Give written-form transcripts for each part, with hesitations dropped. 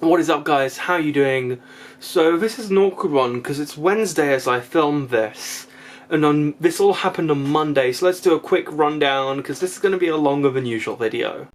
What is up, guys? How you doing? So this is an awkward one because it's Wednesday as I film this, and this all happened on Monday, so let's do a quick rundown because this is going to be a longer than usual video.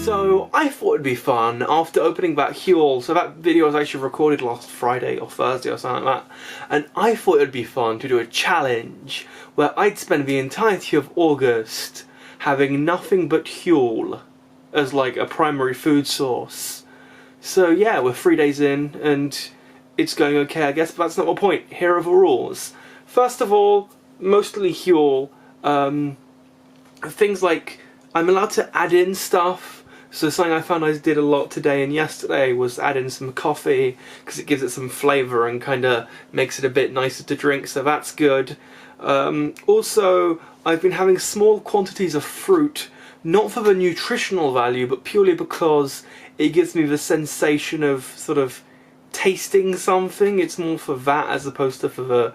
So I thought it'd be fun after opening that Huel, so that video was actually recorded last Friday or Thursday or something like that, and I thought it'd be fun to do a challenge where I'd spend the entirety of August having nothing but Huel as like a primary food source. So yeah, we're 3 days in and it's going okay, I guess, but that's not the point. Here are the rules. First of all, mostly Huel. Things like I'm allowed to add in stuff. So something I found I did a lot today and yesterday was add in some coffee because it gives it some flavour and kind of makes it a bit nicer to drink, so that's good. Also, I've been having small quantities of fruit, not for the nutritional value, but purely because it gives me the sensation of sort of tasting something. It's more for that as opposed to for the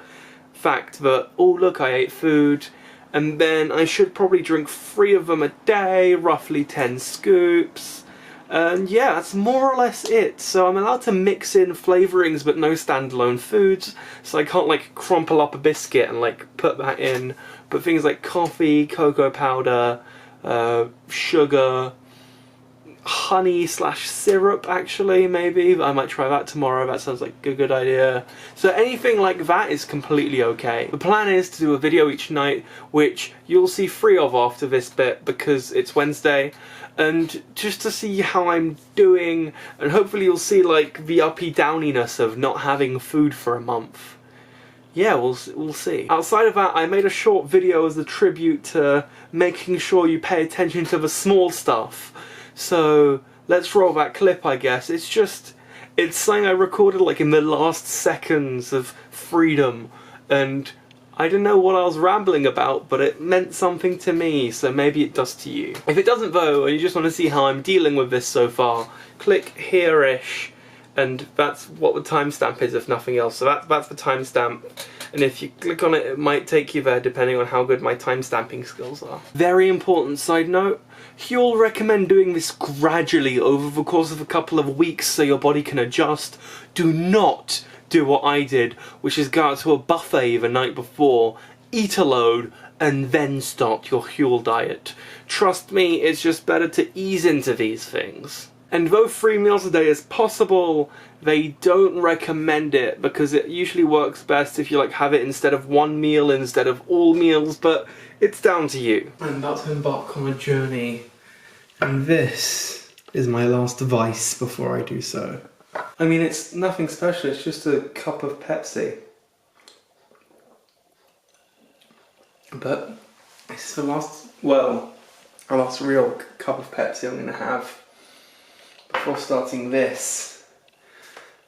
fact that, oh look, I ate food. And then I should probably drink 3 of them a day, roughly 10 scoops. And yeah, that's more or less it. So I'm allowed to mix in flavourings but no standalone foods. So I can't like crumple up a biscuit and like put that in. But things like coffee, cocoa powder, sugar, honey / syrup actually, maybe. I might try that tomorrow, that sounds like a good idea. So anything like that is completely okay. The plan is to do a video each night, which you'll see 3 of after this bit because it's Wednesday, and just to see how I'm doing, and hopefully you'll see like the uppy downiness of not having food for a month. Yeah, we'll see. Outside of that, I made a short video as a tribute to making sure you pay attention to the small stuff. So let's roll that clip, I guess. It's something I recorded like in the last seconds of freedom, and I don't know what I was rambling about, but it meant something to me, so maybe it does to you. If it doesn't though, and you just want to see how I'm dealing with this so far, click here-ish, and that's what the timestamp is if nothing else. So that's the timestamp, and if you click on it, it might take you there depending on how good my timestamping skills are. Very important side note, Huel recommend doing this gradually over the course of a couple of weeks so your body can adjust. Do not do what I did, which is go out to a buffet the night before, eat a load, and then start your Huel diet. Trust me, it's just better to ease into these things. And though 3 meals a day is possible, they don't recommend it because it usually works best if you like have it instead of 1 meal instead of all meals, but it's down to you. I'm about to embark on a journey, and this is my last vice before I do so. I mean, it's nothing special, it's just a cup of Pepsi. But it's the last real cup of Pepsi I'm gonna have before starting this,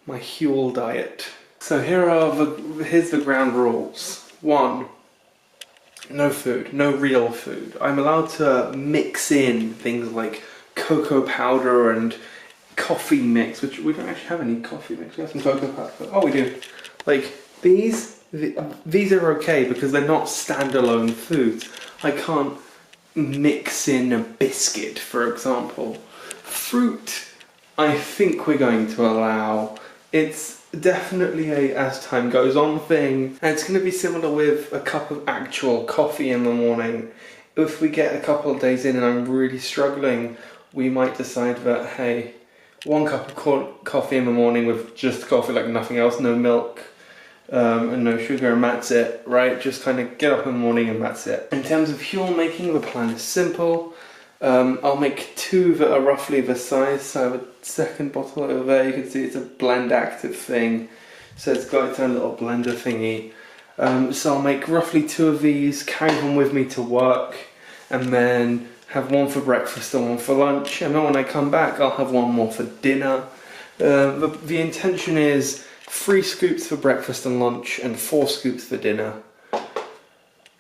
my Huel diet. So here's the ground rules. 1, no food, no real food. I'm allowed to mix in things like cocoa powder and coffee mix, which we don't actually have any coffee mix. We have some cocoa powder. Oh, we do. Like these are okay because they're not standalone foods. I can't mix in a biscuit, for example. Fruit, I think we're going to allow. It's definitely a as time goes on thing, and it's going to be similar with a cup of actual coffee in the morning. If we get a couple of days in and I'm really struggling, we might decide that, hey, 1 cup of coffee in the morning with just coffee, like nothing else, no milk, and no sugar, and that's it, right? Just kind of get up in the morning and that's it. In terms of Huel making, the plan is simple. I'll make 2 that are roughly the size. So I have a second bottle over there. You can see it's a blend active thing, so it's got its own little blender thingy. So I'll make roughly 2 of these, carry them with me to work, and then have 1 for breakfast and 1 for lunch, and then when I come back I'll have 1 more for dinner. The intention is 3 scoops for breakfast and lunch and 4 scoops for dinner.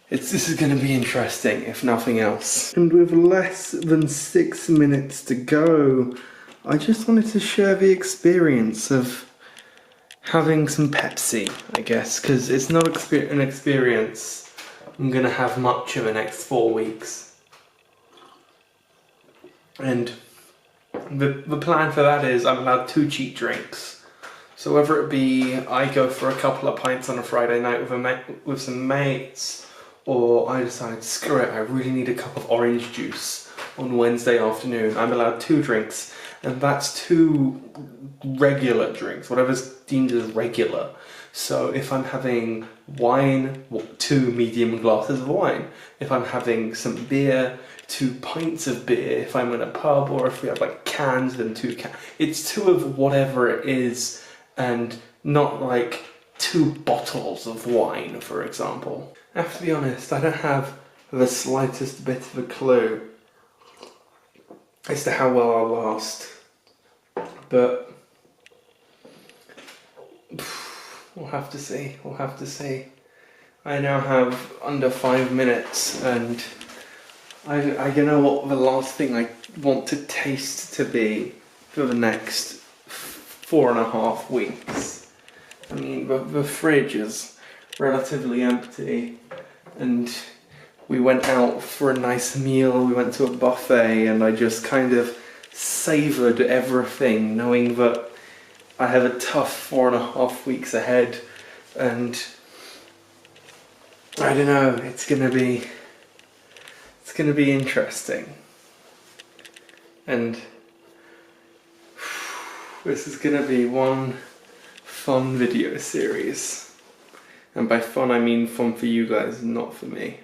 This is going to be interesting, if nothing else. And with less than 6 minutes to go, I just wanted to share the experience of having some Pepsi, I guess, because it's not an experience I'm going to have much in the next 4 weeks. And the plan for that is I'm allowed 2 cheap drinks. So whether it be I go for a couple of pints on a Friday night with some mates, or I decide, screw it, I really need a cup of orange juice on Wednesday afternoon, I'm allowed 2 drinks, and that's 2 regular drinks, whatever's deemed as regular. So if I'm having wine, 2 medium glasses of wine. If I'm having some beer, 2 pints of beer. If I'm in a pub, or if we have like cans, then 2 cans. It's 2 of whatever it is, and not like 2 bottles of wine, for example. I have to be honest, I don't have the slightest bit of a clue as to how well I'll last. But we'll have to see, we'll have to see. I now have under 5 minutes, and I don't know what the last thing I want to taste to be for the next 4.5 weeks. I mean, the fridge is relatively empty, and we went out for a nice meal, we went to a buffet, and I just kind of savoured everything, knowing that I have a tough 4.5 weeks ahead, and I don't know, it's gonna be interesting. And this is gonna be one fun video series. And by fun I mean fun for you guys, not for me.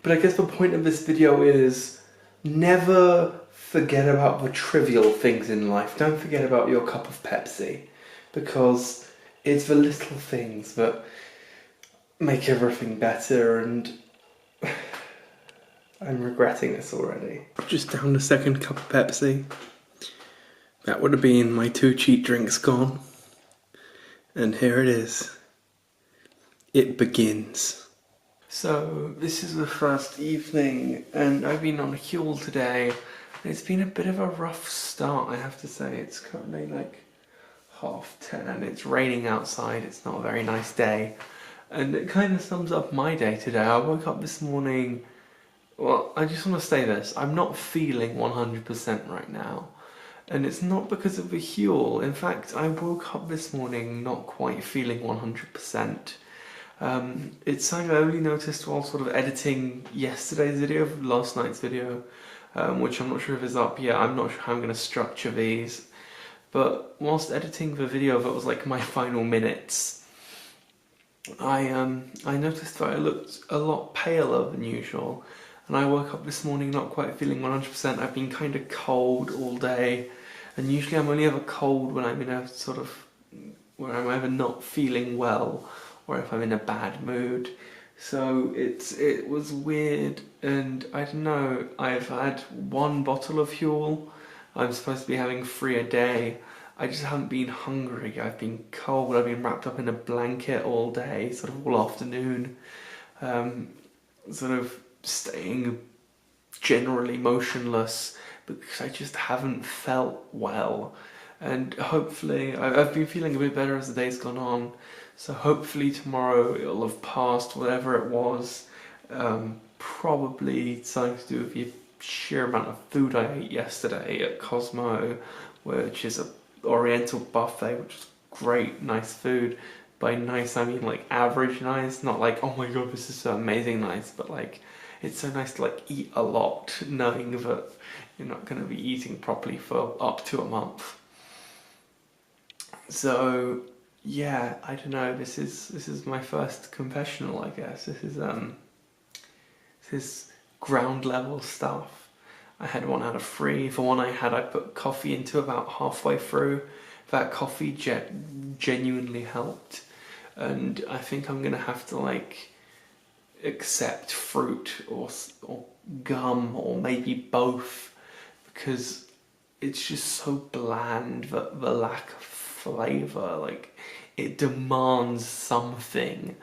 But I guess the point of this video is never forget about the trivial things in life. Don't forget about your cup of Pepsi, because it's the little things that make everything better, and I'm regretting this already. I've just downed a second cup of Pepsi. That would have been my 2 cheap drinks gone. And here it is. It begins. So, this is the first evening, and I've been on Huel today, and it's been a bit of a rough start, I have to say. It's currently like 10:30, it's raining outside, it's not a very nice day, and it kind of sums up my day today. I woke up this morning, well, I just want to say this, I'm not feeling 100% right now, and it's not because of the Huel. In fact, I woke up this morning not quite feeling 100%. It's something I only noticed while sort of editing yesterday's video, last night's video, which I'm not sure if it's up yet. I'm not sure how I'm going to structure these. But whilst editing the video that was like my final minutes, I noticed that I looked a lot paler than usual. And I woke up this morning not quite feeling 100%. I've been kind of cold all day. And usually I'm only ever cold when I'm in a sort of, where I'm either not feeling well, or if I'm in a bad mood. So it was weird, and I don't know, I've had 1 bottle of Huel. I'm supposed to be having 3 a day. I just haven't been hungry, I've been cold, I've been wrapped up in a blanket all day, sort of all afternoon, sort of staying generally motionless because I just haven't felt well. And hopefully, I've been feeling a bit better as the day's gone on, so hopefully tomorrow it'll have passed whatever it was. Probably something to do with the sheer amount of food I ate yesterday at Cosmo, which is a Oriental buffet, which is great, nice food. By nice I mean like average nice, not like, oh my god, this is so amazing nice, but like, it's so nice to like eat a lot, knowing that you're not going to be eating properly for up to a month. So yeah, I don't know, this is my first confessional, I guess. This is ground level stuff. I had 1 out of 3. The one I had, I put coffee into about halfway through. That coffee genuinely helped, and I think I'm gonna have to like accept fruit or gum, or maybe both, because it's just so bland, that the lack of flavour, like, it demands something.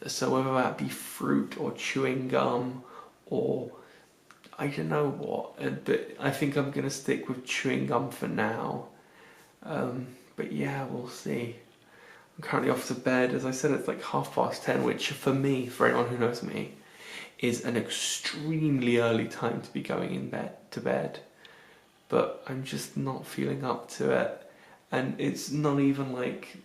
So whether that be fruit or chewing gum or I don't know what, but I think I'm gonna stick with chewing gum for now. But yeah, we'll see. I'm currently off to bed. As I said, it's like 10:30, which for me, for anyone who knows me, is an extremely early time to be going to bed. But I'm just not feeling up to it. And it's not even like...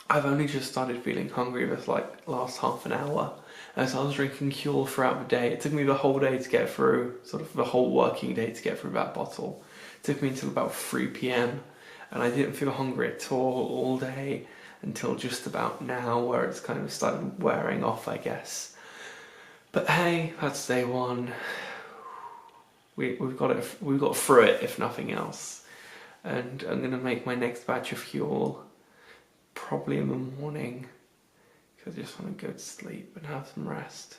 I've only just started feeling hungry this like last half an hour. As I was drinking Huel throughout the day, it took me the whole day to get through, sort of the whole working day to get through that bottle. It took me until about 3 PM, and I didn't feel hungry at all day until just about now, where it's kind of started wearing off, I guess. But hey, that's day one. We've got through it, if nothing else. And I'm gonna make my next batch of Huel probably in the morning, because I just want to go to sleep and have some rest.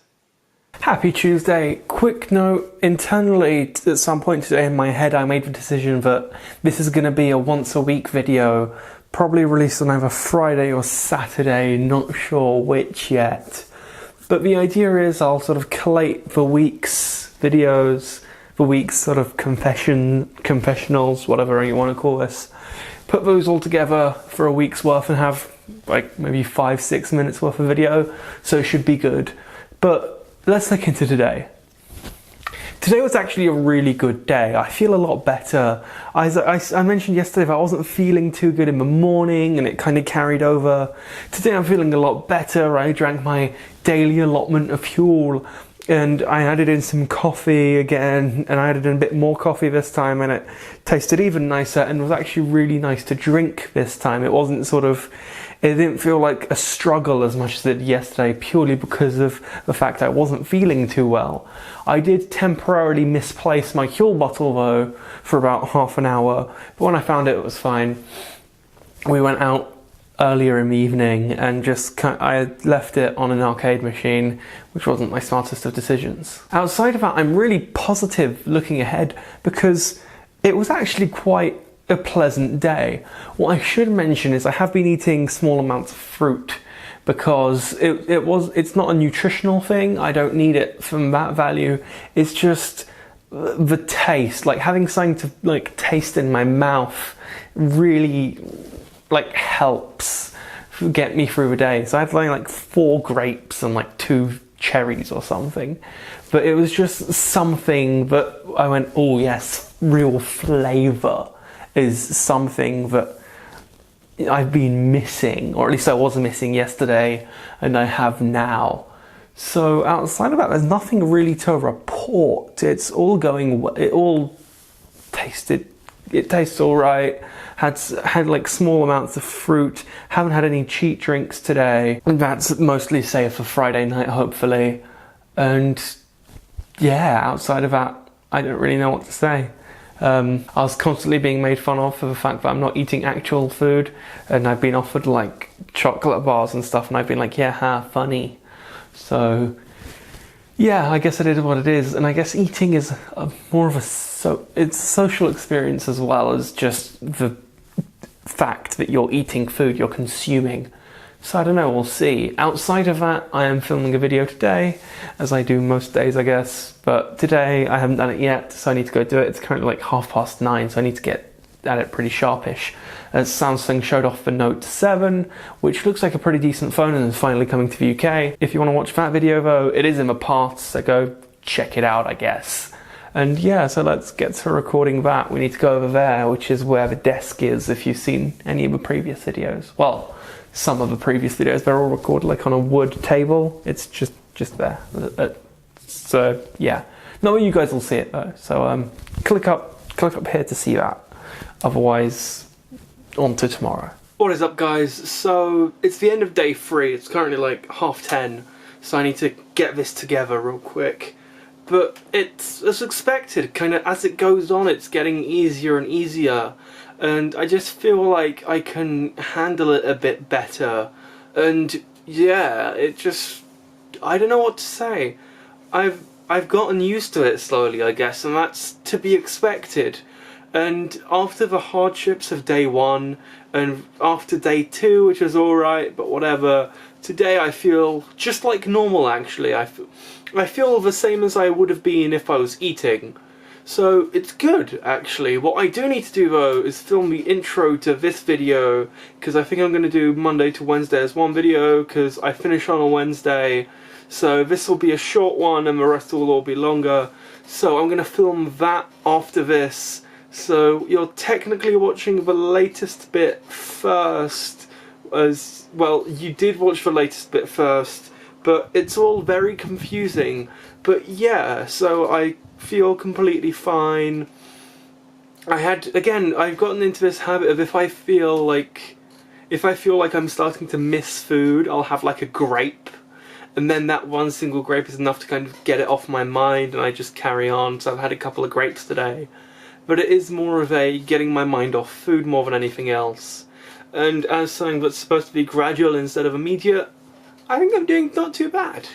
Happy Tuesday. Quick note, internally at some point today in my head I made the decision that this is going to be a once a week video, probably released on either Friday or Saturday, not sure which yet. But the idea is I'll sort of collate the week's videos, the week's sort of confessionals, whatever you want to call this, put those all together for a week's worth and have like maybe 5-6 minutes worth of video, so it should be good. But let's look into today. Today was actually a really good day. I feel a lot better. I mentioned yesterday that I wasn't feeling too good in the morning and it kind of carried over. Today I'm feeling a lot better. I drank my daily allotment of Huel, and I added in some coffee again, and I added in a bit more coffee this time, and it tasted even nicer and was actually really nice to drink this time. It didn't feel like a struggle as much as it did yesterday, purely because of the fact I wasn't feeling too well. I did temporarily misplace my Huel bottle though for about half an hour, but when I found it, it was fine. We went out earlier in the evening and I left it on an arcade machine, which wasn't my smartest of decisions. Outside of that, I'm really positive looking ahead because it was actually quite a pleasant day. What I should mention is I have been eating small amounts of fruit because it's not a nutritional thing. I don't need it from that value. It's just the taste, like having something to like taste in my mouth really like helps get me through the day. So I had like 4 grapes and like 2 cherries or something, but it was just something that I went, oh yes, real flavour is something that I've been missing, or at least I was missing yesterday and I have now. So outside of that, there's nothing really to report. It's all going well. It tastes all right. Had like small amounts of fruit. Haven't had any cheat drinks today. And that's mostly safe for Friday night, hopefully. And yeah, outside of that, I don't really know what to say. I was constantly being made fun of for the fact that I'm not eating actual food, and I've been offered like chocolate bars and stuff, and I've been like, yeah, ha, funny. So yeah, I guess it is what it is, and I guess eating is more of it's a social experience as well as just the fact that you're eating food, you're consuming. So I don't know, we'll see. Outside of that, I am filming a video today, as I do most days, I guess. But today, I haven't done it yet, so I need to go do it. It's currently like 9:30, so I need to get at it pretty sharpish. As Samsung showed off the Note 7, which looks like a pretty decent phone and is finally coming to the UK. If you want to watch that video though, it is in the past, so go check it out, I guess. And yeah, so let's get to recording that. We need to go over there, which is where the desk is, if you've seen any of the previous videos. Well, some of the previous videos, they're all recorded like on a wood table. It's just there. So yeah, not you guys will see it though. So click up here to see that. Otherwise, on to tomorrow. What is up, guys? So it's the end of day 3. It's currently like 10:30, so I need to get this together real quick. But it's as expected, kind of as it goes on, it's getting easier and easier. And I just feel like I can handle it a bit better. And yeah, I don't know what to say. I've gotten used to it slowly, I guess, and that's to be expected. And after the hardships of day 1, and after day 2, which was alright, but whatever, today I feel just like normal, actually. I feel the same as I would have been if I was eating. So it's good, actually. What I do need to do though is film the intro to this video, because I think I'm going to do Monday to Wednesday as one video, because I finish on a Wednesday. So this will be a short one and the rest will all be longer. So I'm going to film that after this. So you're technically watching the latest bit first, as well, you did watch the latest bit first, but it's all very confusing. But yeah, so I feel completely fine. I've gotten into this habit of if I feel like I'm starting to miss food, I'll have like a grape, and then that one single grape is enough to kind of get it off my mind, and I just carry on. So I've had a couple of grapes today. But it is more of a getting my mind off food more than anything else. And as something that's supposed to be gradual instead of immediate, I think I'm doing not too bad.